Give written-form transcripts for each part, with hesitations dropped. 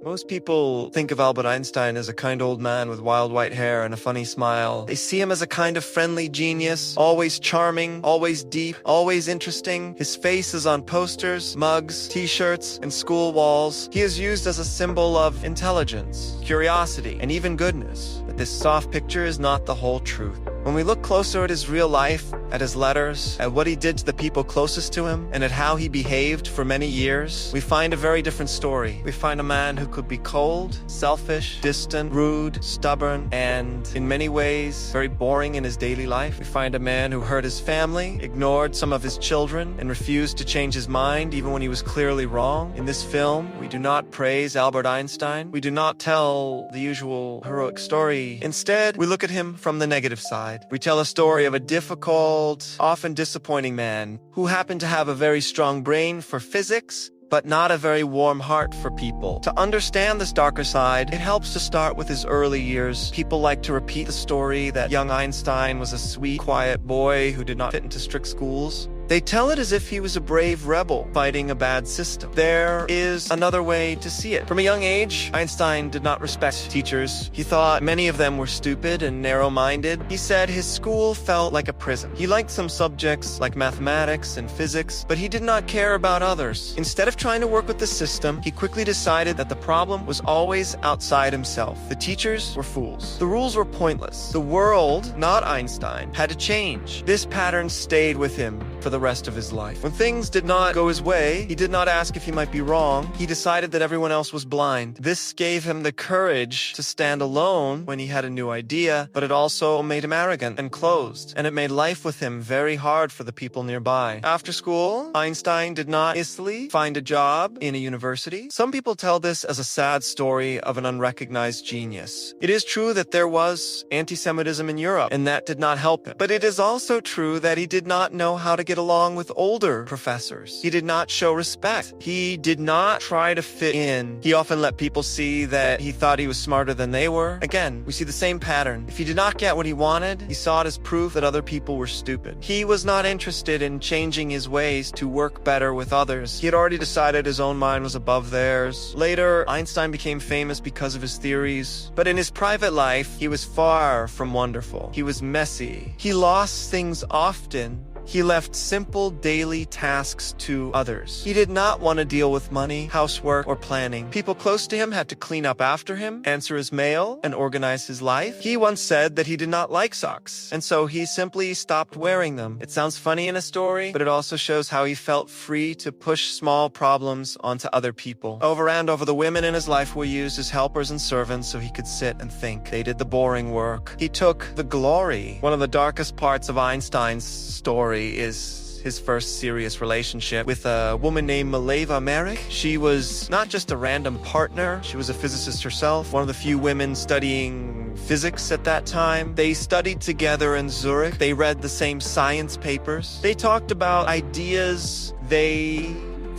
Most people think of Albert Einstein as a kind old man with wild white hair and a funny smile. They see him as a kind of friendly genius, always charming, always deep, always interesting. His face is on posters, mugs, t-shirts, and school walls. He is used as a symbol of intelligence, curiosity, and even goodness. But this soft picture is not the whole truth. When we look closer at his real life, at his letters, at what he did to the people closest to him, and at how he behaved for many years, we find a very different story. We find a man who could be cold, selfish, distant, rude, stubborn, and in many ways, very boring in his daily life. We find a man who hurt his family, ignored some of his children, and refused to change his mind even when he was clearly wrong. In this film, we do not praise Albert Einstein. We do not tell the usual heroic story. Instead, we look at him from the negative side. We tell a story of a difficult, often disappointing man who happened to have a very strong brain for physics, but not a very warm heart for people. To understand this darker side, it helps to start with his early years. People like to repeat the story that young Einstein was a sweet, quiet boy who did not fit into strict schools. They tell it as if he was a brave rebel fighting a bad system. There is another way to see it. From a young age, Einstein did not respect teachers. He thought many of them were stupid and narrow-minded. He said his school felt like a prison. He liked some subjects like mathematics and physics, but he did not care about others. Instead of trying to work with the system, he quickly decided that the problem was always outside himself. The teachers were fools. The rules were pointless. The world, not Einstein, had to change. This pattern stayed with him for the rest of his life. When things did not go his way, he did not ask if he might be wrong. He decided that everyone else was blind. This gave him the courage to stand alone when he had a new idea, but it also made him arrogant and closed, and it made life with him very hard for the people nearby. After school, Einstein did not easily find a job in a university. Some people tell this as a sad story of an unrecognized genius. It is true that there was anti-Semitism in Europe, and that did not help him. But it is also true that he did not know how to get along with older professors. He did not show respect. He did not try to fit in. He often let people see that he thought he was smarter than they were. Again, we see the same pattern. If he did not get what he wanted, he saw it as proof that other people were stupid. He was not interested in changing his ways to work better with others. He had already decided his own mind was above theirs. Later, Einstein became famous because of his theories, but in his private life, he was far from wonderful. He was messy. He lost things often. He left simple daily tasks to others. He did not want to deal with money, housework, or planning. People close to him had to clean up after him, answer his mail, and organize his life. He once said that he did not like socks, and so he simply stopped wearing them. It sounds funny in a story, but it also shows how he felt free to push small problems onto other people. Over and over, the women in his life were used as helpers and servants so he could sit and think. They did the boring work. He took the glory. One of the darkest parts of Einstein's story is his first serious relationship with a woman named Mileva Merrick. She was not just a random partner, she was a physicist herself, one of the few women studying physics at that time. They studied together in Zurich. They read the same science papers. They talked about ideas. They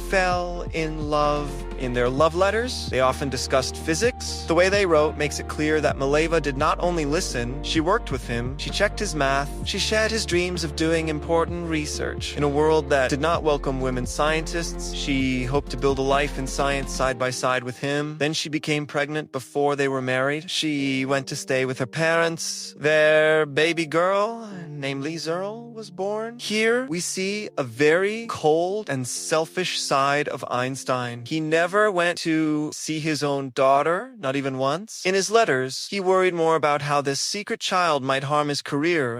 fell in love. In their love letters, they often discussed physics. The way they wrote makes it clear that Mileva did not only listen, she worked with him, she checked his math, she shared his dreams of doing important research. In a world that did not welcome women scientists, she hoped to build a life in science side by side with him. Then she became pregnant before they were married. She went to stay with her parents. Their baby girl, named Lee Zerl, was born. Here, we see a very cold and selfish side of Einstein. He never went to see his own daughter, not even once. In his letters, he worried more about how this secret child might harm his career